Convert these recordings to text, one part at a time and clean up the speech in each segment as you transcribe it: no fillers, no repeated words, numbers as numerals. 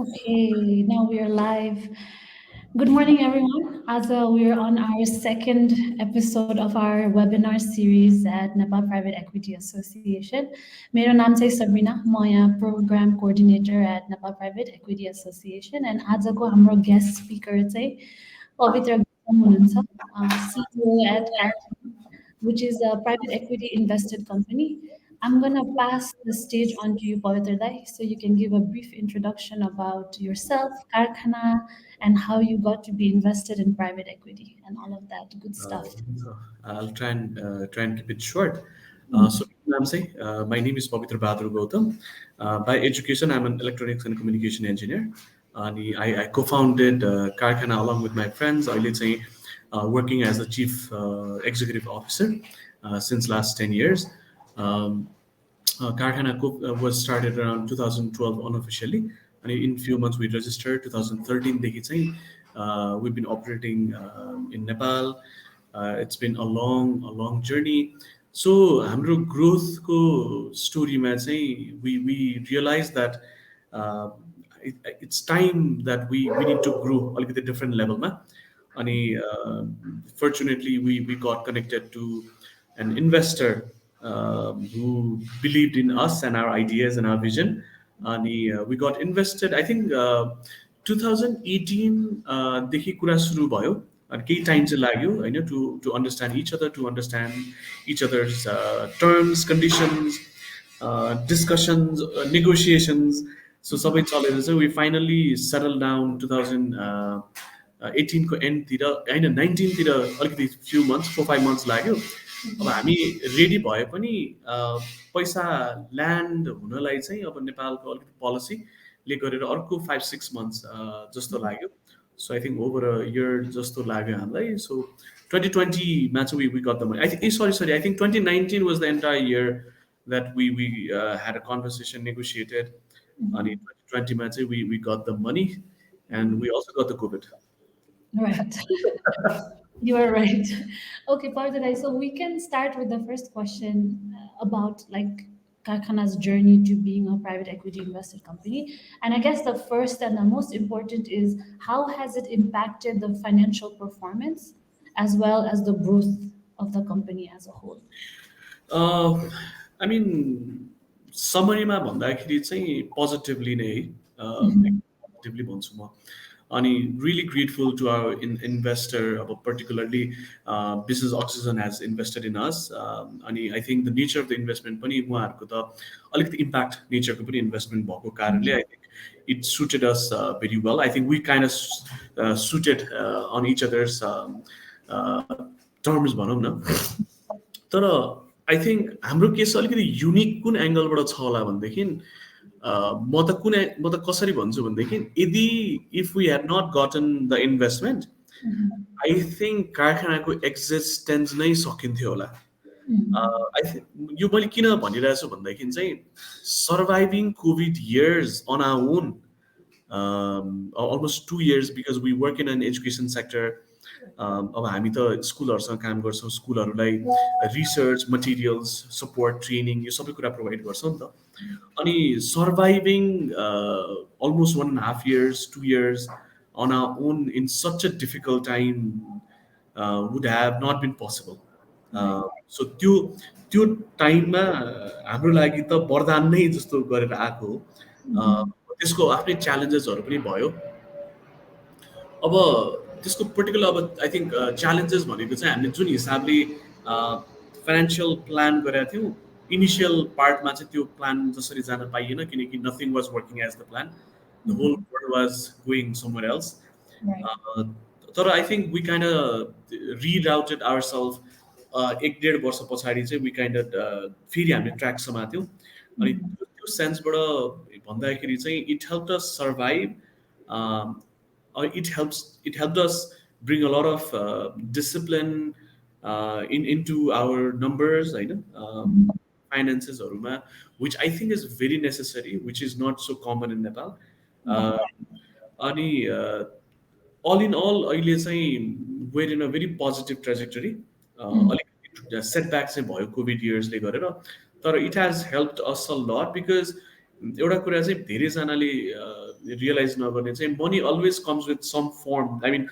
Okay, now we are live. Good morning, everyone. We are on our second episode of our webinar series at Nepal Private Equity Association. मेरो नाम चाहिँ Sabrina, म यहाँ program coordinator at Nepal Private Equity Association, and आजको हाम्रो guest speaker चाहिँ Pavitra Gautam हुनुहुन्छ, CEO at Karkhana, which is a private equity invested company. I'm going to pass the stage on to you, Pavitra Dai, so you can give a brief introduction about yourself, Karkhana, and how you got to be invested in private equity and all of that good Uh, stuff. I'll try and keep it short. Mm. So, Namse, my name is Pavitra Gautam. By education, I'm an electronics and communication engineer. I co-founded Karkhana along with my friends. I say working as a chief executive officer since last 10 years. Um, Karkhana was started around 2012 unofficially, and in few months we registered. 2013 देखि चाहिँ we've been operating in Nepal. It's been a long journey. So हाम्रो growthको storyमा चाहिँ we realized that uh, it's time that we need to grow अलिकति different levelमा. अनि fortunately we got connected to an investor who believed in us and our ideas and our vision. And we got invested, I think 2018 देखि कुरा सुरु भयो अनि केही time चाहिँ लाग्यो होइन to understand each other, to understand each other's terms, conditions, discussions, negotiations. So सबै चलेर चाहिँ we finally settled down 2018 को एन्डतिर होइन 19 तिर अलिकति few months 4-5 months लाग्यो. अब हामी रेडी भए पनि पैसा ल्यान्ड हुनलाई चाहिँ अब नेपालको अलिकति पोलिसीले गरेर अर्को 5-6 months जस्तो लाग्यो. So I think over a year जस्तो लाग्यो हामीलाई. सो 2020मा चाहिँ we got the money. I think sorry, I think 2019 was the entire year that we had a conversation, negotiated. And in 2020मा चाहिँ we got the money, and we also got the COVID. Right. You are right. Okay, Pavitra, so we can start with the first question about like Karkhana's journey to being a private equity invested company. And I guess the first and the most important is how has it impacted the financial performance as well as the growth of the company as a whole? I mean समरीमा भन्दाखेरि चाहिँ positively नै है Mhm. Positively भन्छु म. अनि really grateful to our investor, अब particularly Business Oxygen has invested in us. अनि I think the nature of the investment पनि उहाँहरूको त अलिकति इम्प्याक्ट नेचरको पनि इन्भेस्टमेन्ट भएको कारणले I think it suited us very well. I think we kind of suited on each others terms भनौँ न. तर आई थिङ्क हाम्रो केस अलिकति युनिक कुन एङ्गलबाट छ होला भनेदेखि म त कसरी भन्छु भनेदेखि यदि if we had not gotten the investment I think कारखानाको एक्जिस्टेन्स नै सकिन्थ्यो होला. आई थिङ्क यो मैले किन भनिरहेको छु भनेदेखि चाहिँ surviving covid years on our own, almost 2 years, because we work in an education sector. अब हामी त स्कुलहरूसँग काम गर्छौँ, स्कुलहरूलाई रिसर्च मटेरियल्स, सपोर्ट, ट्रेनिङ यो सबै कुरा प्रोभाइड गर्छौँ नि त. अनि surviving almost 1.5 years, 2 years on our own in such a difficult time would have not been possible. So त्यो टाइममा हाम्रो लागि त वरदान नै जस्तो गरेर आएको हो. त्यसको आफ्नै च्यालेन्जेसहरू पनि भयो. अब त्यसको पर्टिकुलर अब आई थिङ्क च्यालेन्जेस भनेको चाहिँ हामीले जुन हिसाबले फाइनेन्सियल प्लान गरेका थियौँ, इनिसियल पार्टमा चाहिँ त्यो प्लान जसरी जान पाइएन, किनकि nothing was working as the plan. The whole world was going somewhere else. तर I think we kind of rerouted our self. 1-1.5 वर्ष पछाडि चाहिँ वी काइन्ड अफ फेरि हामीले ट्र्याक समात्यौँ. अनि त्यो सेन्सबाट भन्दाखेरि चाहिँ it help us survive. It helped us bring a lot of discipline into our numbers, right? Finances oruma, which I think is very necessary, which is not so common in Nepal. Ani all in all, अहिले चाहिँ we're in a very positive trajectory. अलिकति setbacks चाहिँ भयो covid इयर्सले गरेर, तर it has helped us a lot because एउटा कुरा चाहिँ धेरैजनाले रियलाइज नगर्ने चाहिँ money always comes with some form, I mean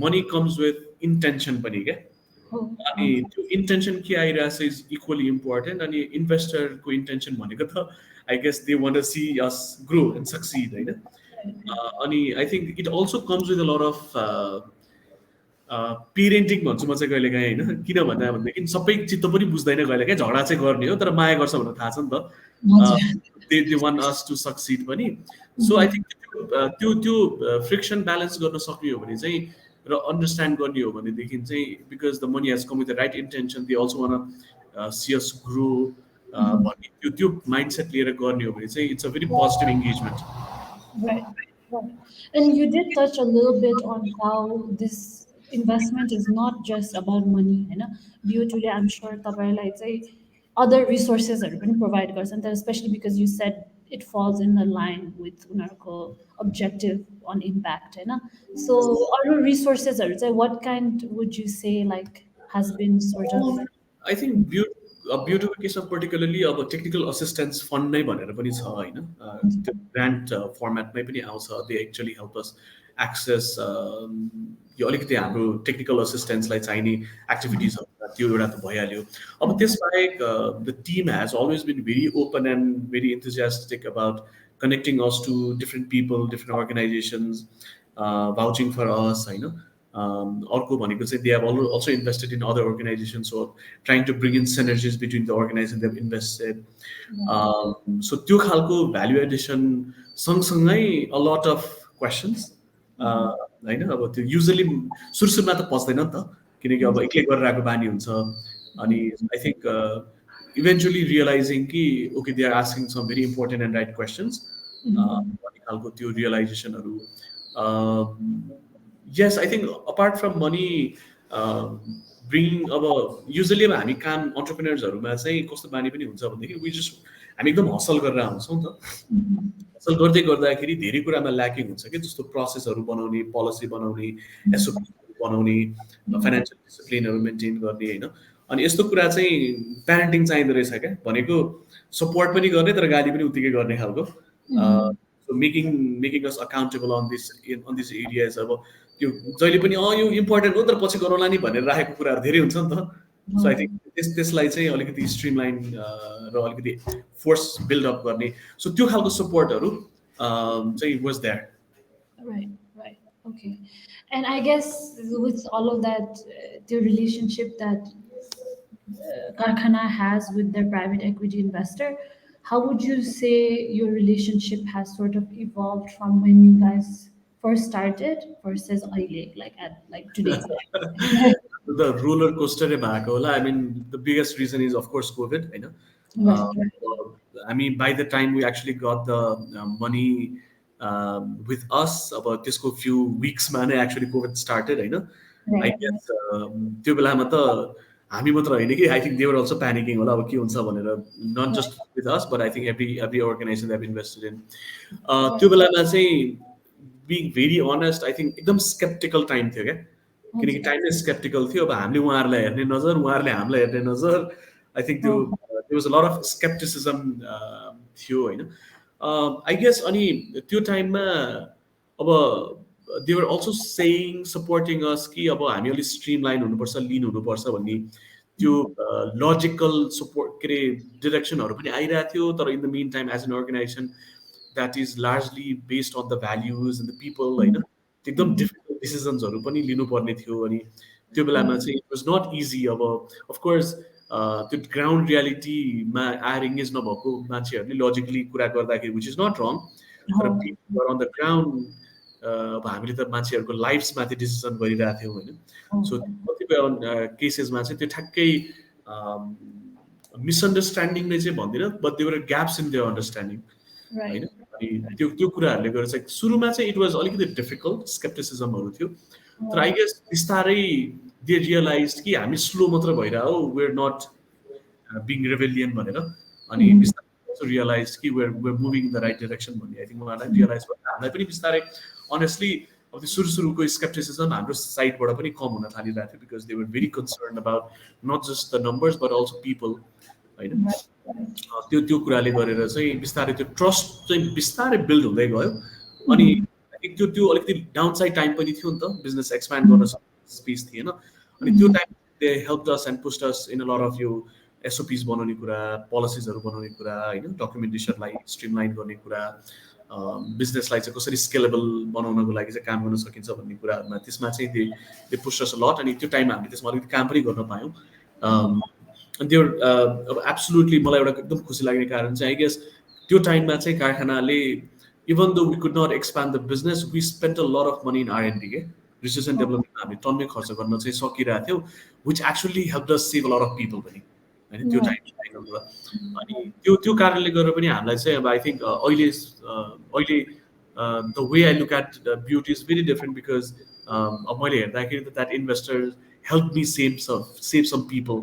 money comes with intention पनि क्या। हो अनि त्यो इन्टेन्सन के आइरहेछ इज इक्वली इम्पोर्टेन्ट। अनि इन्भेस्टरको इन्टेन्सन भनेको त I guess they want to see us grow and succeed होइन। अनि I think it also comes with a lot of parenting भन्छु म चाहिँ कहिलेकाहीँ होइन। किन भन्दा भनेदेखि सबै चित्त पनि बुझ्दैन कहिलेकाहीँ, झगडा चाहिँ गर्ने हो तर माया गर्छ भनेर थाहा छ नि त, हजुर they want us to succeed पनि। सो आई थिङ्क त्यो फ्रिक्सन ब्यालेन्स गर्न सक्ने हो भने चाहिँ र अन्डरस्ट्यान्ड गर्ने हो भनेदेखि चाहिँ because the money has come with the right intention, they also want see us grow भन्ने त्यो माइन्डसेट लिएर गर्ने हो भने चाहिँ it's a very positive engagement. Right, right. And you did touch a little bit on how this investment is not just about money, you know. Due to the, I'm sure तपाईँलाई चाहिँ other resources are पनि provide गर्छ नि त, especially because you said it falls in the line with उनीहरूको objective on impact, होइन. So other resources are चाहिँ what kind would you say like has been sort of I think ब्युटीको केसमा particularly अब technical assistance fund नै भनेर पनि छ होइन। त्यो ग्रान्ट फर्मेटमै पनि आउँछ, they actually help us access यो अलिकति हाम्रो टेक्निकल असिस्टेन्सलाई चाहिने एक्टिभिटिजहरू त्यो एउटा त भइहाल्यो। अब त्यसबाहेक the team has always been very open and very enthusiastic about connecting us to different people, different organisations, vouching for us होइन। अर्को भनेको चाहिँ they have also invested in other organisation, so trying to bring in synergies between the organisation they have invested. So त्यो खालको value addition सँगसँगै a lot of questions होइन। अब त्यो युजली सुरुमा त पस्दैन नि त, किनकि अब एक्लै गरेर आएको बानी हुन्छ। अनि आई थिङ्क इभेन्चुली रियलाइजिङ कि okay they are asking some very important and right questions भन्ने खालको त्यो रियलाइजेसनहरू। yes, I think apart from money, bringing अब युजली अब हामी काम अन्टरप्रेनर्सहरूमा चाहिँ कस्तो बानी पनि हुन्छ भनेदेखि वी जस्ट हामी एकदम हसल गरेर आउँछौँ नि त। हसल गर्दै गर्दाखेरि धेरै कुरामा ल्याकिङ हुन्छ कि, जस्तो प्रोसेसहरू बनाउने, पोलिसी बनाउने, एसओपी बनाउने, फाइनेन्सियल डिसिप्लिनहरू मेन्टेन गर्ने होइन। अनि यस्तो कुरा चाहिँ प्यारेन्टिङ चाहिँदो रहेछ क्या, भनेको सपोर्ट पनि गर्ने तर गाली पनि उत्तिकै गर्ने खालको। So making us accountable on this areas. अब त्यो जहिले पनि यो इम्पोर्टेन्ट हो तर पछि गरौँला नि भनेर राखेको कुराहरू धेरै हुन्छ नि त। सो आई थिङ्क त्यसलाई चाहिँ अलिकति स्ट्रिमलाइन र अलिकति फोर्स बिल्डअप गर्ने, सो त्यो खालको सपोर्टहरू चाहिँ was there. Right, right. Okay. And I guess with all of that, the relationship that Karkhana has with their private equity investor, how would you say your relationship has sort of evolved from when you guys first started versus like at like today? The roller coaster भएको होला। I mean, the biggest reason is of course COVID, होइन। I mean, by the time we actually got the money with us, अब त्यसको few weeks मा नै actually COVID started, होइन। I guess त्यो बेलामा त हामी मात्र होइन कि, I think they were also panicking होला अब के हुन्छ भनेर, not just with us but I think every organization they have invested in। त्यो बेलामा चाहिँ being very honest, I think एकदम skeptical time थियो क्या, किनकि टाइम नै स्केप्टिकल थियो। अब हामीले उहाँहरूलाई हेर्ने नजर, उहाँहरूले हामीलाई हेर्ने नजर, आई थिङ्क त्यो there was a lot of skepticism थियो होइन। आई गेस अनि त्यो टाइममा अब they were also saying supporting us कि अब हामी अलिक स्ट्रिम लाइन हुनुपर्छ, लिन हुनुपर्छ भन्ने त्यो लजिकल सपोर्ट के अरे डिरेक्सनहरू पनि आइरहेको थियो। तर in the meantime as an organization that is largely based on the values and the people होइन, एकदम डिफिकल्ट डिसिजन्सहरू पनि लिनुपर्ने थियो। अनि त्यो बेलामा चाहिँ इट वाज नट इजी। अब अफकोर्स त्यो ग्राउन्ड रियालिटीमा आएर इङ्गेज नभएको मान्छेहरूले लजिकली कुरा गर्दाखेरि विच इज नट रङ, तर पिपल अन द ग्राउन्ड अब हामीले त मान्छेहरूको लाइफ्समाथि डिसिजन गरिरहेको थियौँ होइन। सो कतिपय केसेसमा चाहिँ त्यो ठ्याक्कै मिसअन्डरस्ट्यान्डिङ नै चाहिँ भन्दिनँ, but there were gaps in their understanding होइन। अनि त्यो कुराहरूले गर्दा चाहिँ सुरुमा चाहिँ इट वाज अलिकति डिफिकल्ट, स्केप्टिसिजमहरू थियो। तर आई गेस बिस्तारै दे रियलाइज कि हामी स्लो मात्र भइरह्यो, वेयर नट बिङ रेबेलियन भनेर। अनि बिस्तारै रियलाइज कि we're moving in the right direction भन्ने आई थिङ्क उहाँलाई रियलाइज भयो। हामीलाई पनि बिस्तारै अनेस्टली अब त्यो सुरुको स्केप्टिसिजम हाम्रो साइडबाट पनि कम हुन थालिरहेको थियो, because they were very concern about not just the numbers but also people होइन। त्यो कुराले गरेर चाहिँ बिस्तारै त्यो ट्रस्ट चाहिँ बिस्तारै बिल्ड हुँदै गयो। अनि Mhm. त्यो त्यो अलिकति डाउन साइड टाइम पनि थियो नि त, बिजनेस एक्सप्यान्ड गर्न Mhm. स्पेस थिएन। अनि त्यो Mhm. Time they help us and पुस्ट us in a lot of यो एसओपिज बनाउने कुरा, पोलिसिजहरू बनाउने कुरा, होइन, डकुमेन्टेसनलाई स्ट्रिमलाइन गर्ने कुरा, बिजनेसलाई चाहिँ कसरी स्केलेबल बनाउनको लागि चाहिँ काम गर्न सकिन्छ भन्ने कुराहरूमा त्यसमा चाहिँ दे पुस्ट अस अ लट। अनि त्यो टाइममा हामीले त्यसमा अलिकति काम पनि गर्न पायौँ। अनि त्यो अब एब्सोल्युटली मलाई एउटा एकदम खुसी लाग्ने कारण चाहिँ आई गेस त्यो टाइममा चाहिँ कारखानाले even though we could not expand the business, we spent a lot of money in R and D के रिसर्च एन्ड डेभलपमेन्टमा हामीले टन्नै खर्च गर्न चाहिँ सकिरहेको थियौँ, which actually help us save a lot of people पनि, होइन, त्यो Right. टाइममा। अनि त्यो त्यो कारणले गर्दा पनि हामीलाई चाहिँ अब आई थिङ्क अहिले अहिले the way I look at beauty is very different because अब मैले हेर्दाखेरि त that investor help me save some people,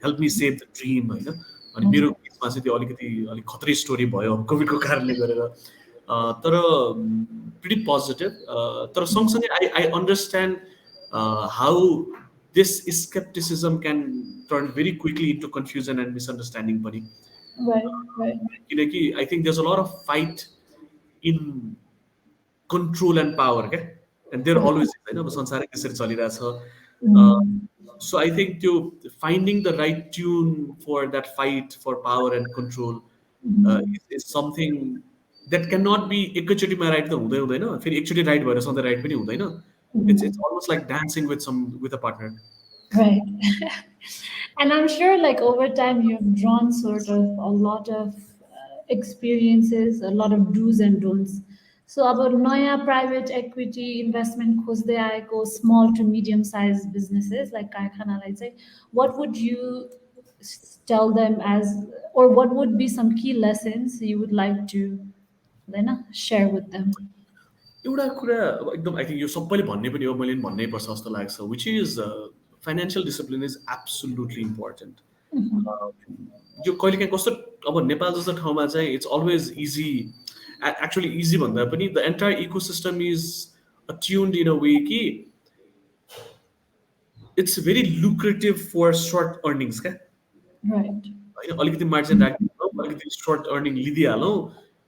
help me save the dream, होइन। अनि मेरो Okay. केसमा चाहिँ त्यो अलिकति अलिक खतरै स्टोरी भयो कोभिडको कारणले गरेर। तर प्रिटी पोजिटिभ। तर सँगसँगै I I understand how this skepticism can turn very quickly into confusion and misunderstanding पनि। Right. Right. किनकि I think there is a lot of fight in control and power क्या, एन्ड देयर Right. अलवेज, होइन, अब संसारै त्यसरी चलिरहेछ। Mm. So I think to finding the right tune for that fight for power and control is something that cannot be एकैचोटिमा right त हुँदै हुँदैन, फेरि एकचोटि राइट भएर सधैँ राइट पनि हुँदैन। It's almost like dancing with a partner. Right. And I'm sure, like, over time, you've drawn sort of a lot of experiences, a lot of do's and don'ts. So, about Noya private equity investment, खोज्दै आएको small to medium sized businesses like Karkhana, let's say, what would you tell them as, or what would be some key lessons you would like to, share with them? एउटा कुरा अब एकदम I think यो सबैले भन्ने पनि हो, मैले पनि भन्नै पर्छ जस्तो लाग्छ, which is financial discipline is absolutely important. यो कहिलेकाहीँ कस्तो, अब नेपाल जस्तो ठाउँमा चाहिँ it's always easy, actually easy भन्दा पनि the entire ecosystem is attuned in a way कि it's very lucrative for short earnings क्या, Right. होइन। अलिकति मार्जिन राखिदिन्छौँ, अलिकति सर्ट अर्निङ लिइदिइहालौँ,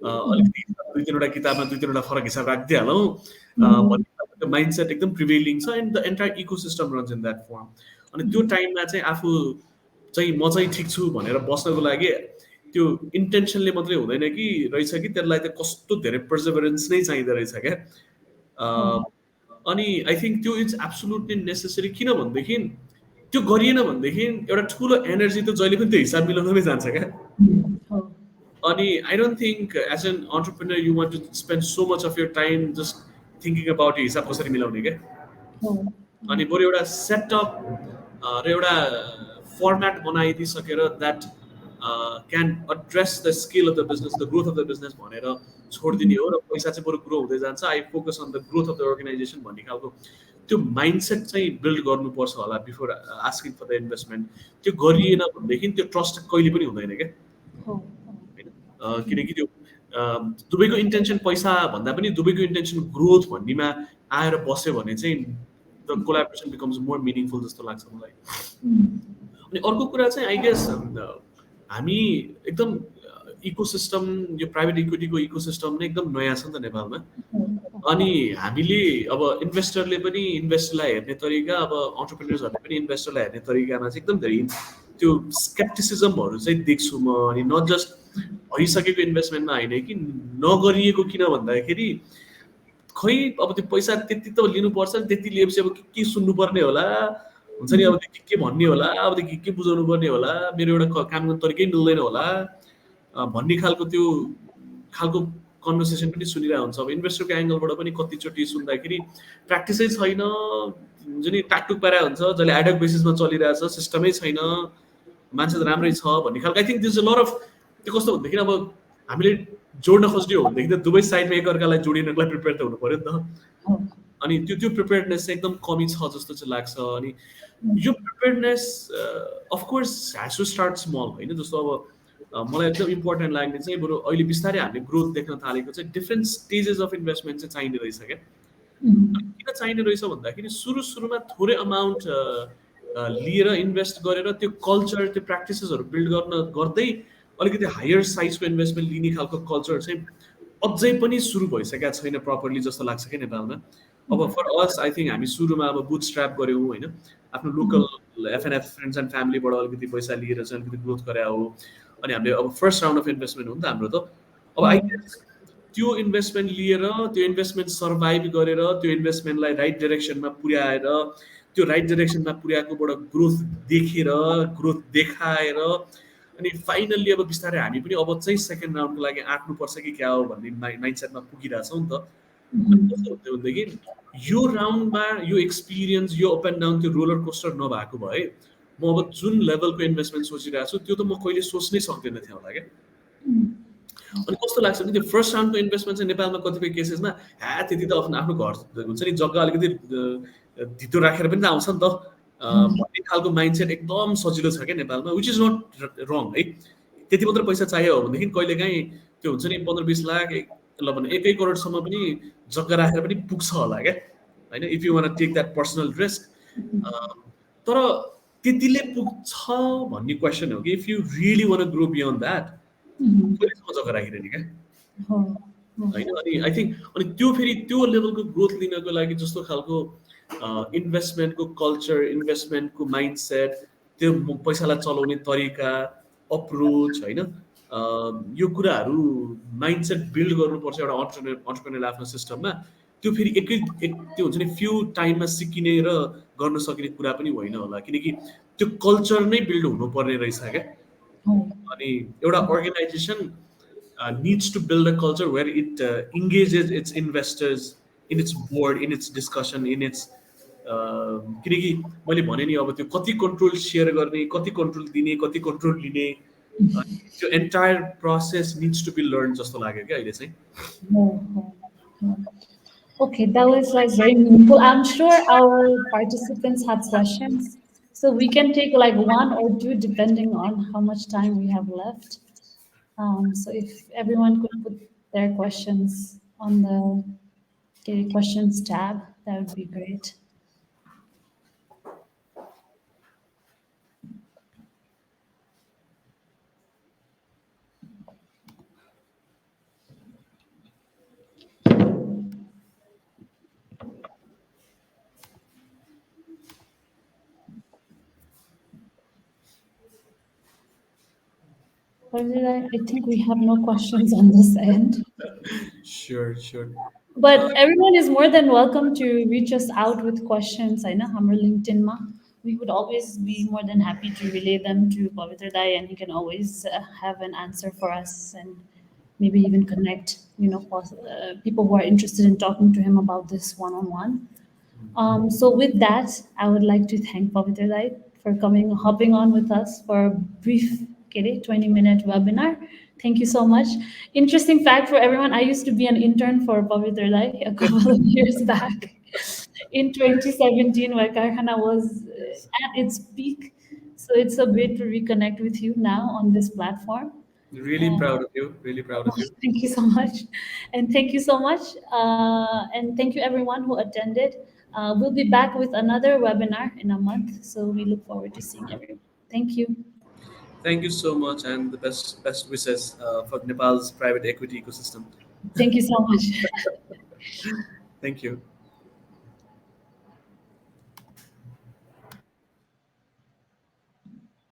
अलिकति दुई तिनवटा किताबमा दुई तिनवटा फरक हिसाब राखिदिइहालौँ Mhm. भन्ने खालको माइन्ड सेट एकदम प्रिभेलिङ छ, and the entire ecosystem runs in that firm. अनि त्यो टाइममा चाहिँ आफू चाहिँ म चाहिँ ठिक छु भनेर बस्नको लागि त्यो इन्टेन्सनले मात्रै हुँदैन कि रहेछ कि त्यसलाई त कस्तो धेरै पर्जभरेन्स नै चाहिँदो रहेछ क्या। Oh. अनि आई थिङ्क त्यो इट्स एब्सोल्युटली नेसेसरी, किन भनेदेखि त्यो गरिएन भनेदेखि एउटा ठुलो एनर्जी त जहिले पनि त्यो हिसाब मिलाउनमै जान्छ क्या। Oh. अनि I don't think as an entrepreneur you want to spend so much of your time just thinking about यो हिसाब कसरी मिलाउने क्या। Oh. अनि बरु एउटा सेटअप र एउटा फर्मेट बनाइदिइसकेर that can address the scale of the business, the growth of the business भनेर छोडिदिने हो, र पैसा चाहिँ बरु ग्रो हुँदै जान्छ, I focus on the growth of the organization भन्ने खालको त्यो माइन्डसेट चाहिँ बिल्ड गर्नुपर्छ होला before asking for the investment. त्यो गरिएन भनेदेखि त्यो ट्रस्ट कहिले पनि हुँदैन क्या, Oh. होइन। किनकि त्यो दुबईको इन्टेन्सन पैसा भन्दा पनि दुबईको इन्टेन्सन ग्रोथ भन्नेमा आएर बस्यो भने चाहिँ the collaboration becomes more meaningful जस्तो लाग्छ मलाई। अनि अर्को कुरा चाहिँ आई गेस हामी एकदम इकोसिस्टम, यो प्राइभेट इक्विटीको इकोसिस्टम नै एकदम नयाँ छ नि त नेपालमा। अनि हामीले अब इन्भेस्टरले पनि इन्भेस्टरलाई हेर्ने तरिका, अब अन्टरप्रेनर्सहरूले पनि इन्भेस्टरलाई हेर्ने तरिकामा चाहिँ एकदम धेरै त्यो स्केप्टिसिजमहरू चाहिँ देख्छु म। अनि नट जस्ट भइसकेको इन्भेस्टमेन्टमा होइन कि नगरिएको, किन भन्दाखेरि खै अब त्यो पैसा त्यति त लिनुपर्छ नि, त्यति लिएपछि अब के सुन्नुपर्ने होला, हुन्छ नि, अब त्यो के भन्ने होला, अब त्यो के बुझाउनु पर्ने होला, मेरो एउटा काम गर्ने तरिकै मिल्दैन होला भन्ने खालको त्यो खालको कन्भर्सेसन पनि सुनिरहेको हुन्छ। अब इन्भेस्टरको एङ्गलबाट पनि कतिचोटि सुन्दाखेरि प्र्याक्टिसै छैन, हुन्छ नि, टाकटुक पारेको हुन्छ, जसले एडक बेसिसमा चलिरहेछ, सिस्टमै छैन, मान्छे त राम्रै छ भन्ने खालको। I think this a lot of त्यो कस्तो भनेदेखि अब हामीले जोड्न खोज्ने हो भनेदेखि त दुवै साइडमा एकअर्कालाई जोडिनको लागि प्रिपेयर त हुनु पऱ्यो नि त। अनि त्यो त्यो प्रिपेयर्डनेस चाहिँ एकदम कमी छ जस्तो चाहिँ लाग्छ। अनि यो preparedness of course has to start small, होइन। जस्तो अब मलाई एकदम इम्पोर्टेन्ट लाग्ने चाहिँ बरु अहिले बिस्तारै हामीले ग्रोथ देख्न थालेको चाहिँ डिफ्रेन्ट स्टेजेस अफ इन्भेस्टमेन्ट चाहिँ चाहिने रहेछ क्या। किन चाहिने रहेछ भन्दाखेरि सुरुमा थोरै अमाउन्ट लिएर इन्भेस्ट गरेर त्यो कल्चर, त्यो प्र्याक्टिसेसहरू बिल्ड गर्न गर्दै अलिकति हायर साइजको इन्भेस्टमेन्ट लिने खालको कल्चर चाहिँ अझै पनि सुरु भइसकेका छैन प्रपरली जस्तो लाग्छ क्या नेपालमा। अब फर अस आई थिङ्क हामी सुरुमा अब बुट स्ट्र्याप गऱ्यौँ होइन, आफ्नो लोकल एफएनएफ फ्रेन्ड्स एन्ड फ्यामिलीबाट अलिकति पैसा लिएर चाहिँ अलिकति ग्रोथ गरे हो। अनि हामीले अब फर्स्ट राउन्ड अफ इन्भेस्टमेन्ट हो नि त हाम्रो त। अब आई गेस त्यो इन्भेस्टमेन्ट लिएर त्यो इन्भेस्टमेन्ट सर्भाइभ गरेर त्यो इन्भेस्टमेन्टलाई राइट डिरेक्सनमा पुर्याएर त्यो राइट डिरेक्सनमा पुर्याएकोबाट ग्रोथ देखेर ग्रोथ देखाएर अनि फाइनल्ली अब बिस्तारै हामी पनि अब चाहिँ सेकेन्ड राउन्डको लागि आँट्नुपर्छ कि क्या हो भन्ने माइन्डसेटमा पुगिरहेछौँ नि त। अनि कस्तो हुन्थ्यो भनेदेखि यो राउन्डमा यो एक्सपिरियन्स यो अप एन्ड डाउन त्यो रोलर कोस्टर नभएको भए म अब जुन लेभलको इन्भेस्टमेन्ट सोचिरहेको छु त्यो त म कहिले सोच्नै सक्दैन थिएँ होला क्या। अनि कस्तो लाग्छ भने त्यो फर्स्ट राउन्डको इन्भेस्टमेन्ट चाहिँ नेपालमा कतिपय केसेसमा त्यति त आफ्नो घर हुन्छ नि जग्गा अलिकति धितो राखेर पनि त आउँछ नि त भन्ने खालको माइन्डसेट एकदम सजिलो छ क्या नेपालमा, विच इज नट रङ है। त्यति मात्र पैसा चाहियो हो भनेदेखि कहिलेकाहीँ त्यो हुन्छ नि 15-20 लाख ल भने 1 करोडसम्म पनि जग्गा राखेर पनि पुग्छ होला क्या होइन, if you want take that personal risk. तर त्यतिले पुग्छ भन्ने क्वेसन हो कि if you really want grow beyond that कहिलेसम्म जग्गा राखिरहने क्या होइन। अनि आई थिङ्क अनि त्यो फेरि त्यो लेभलको ग्रोथ लिनको लागि जस्तो खालको इन्भेस्टमेन्टको कल्चर, इन्भेस्टमेन्टको माइन्डसेट, त्यो पैसालाई चलाउने तरिका, अप्रोच होइन, यो कुराहरू माइन्डसेट बिल्ड गर्नुपर्छ एउटा अन्टरप्रेन्योरले आफ्नो सिस्टममा। त्यो फेरि त्यो हुन्छ नि फ्यु टाइममा सिकिने र गर्न सकिने कुरा पनि होइन होला, किनकि त्यो कल्चर नै बिल्ड हुनुपर्ने रहेछ क्या। अनि एउटा organisation needs to build a culture where it engages its investors in its board, in its discussion, in its किनकि मैले भने नि अब त्यो कति कन्ट्रोल सेयर गर्ने, कति कन्ट्रोल दिने, कति कन्ट्रोल लिने, त्यो entire process needs to be learn जस्तो लाग्यो क्या अहिले चाहिँ। Okay, that was like very meaningful. I'm sure our participants have questions, so we can take like one or two depending on how much time we have left. So if everyone could put their questions on the questions tab, that would be great. I think we have no questions on this end. Sure. But everyone is more than welcome to reach us out with questions. I know Hammer LinkedIn ma. We would always be more than happy to relay them to Pavitra Dai, and he can always have an answer for us and maybe even connect, people who are interested in talking to him about this one-on-one. So with that, I would like to thank Pavitra Dai for hopping on with us for a brief 20-minute webinar. Thank you so much. Interesting fact for everyone, I used to be an intern for Pavitra Dai a couple of years back in 2017 where Karkhana was at its peak. So it's so great to reconnect with you now on this platform. Really proud of you. Really proud of you. Thank you so much. And thank you so much. And thank you everyone who attended. We'll be back with another webinar in a month. So we look forward to seeing everyone. Thank you. Thank you so much, and the best wishes for Nepal's private equity ecosystem. Thank you so much. Thank you.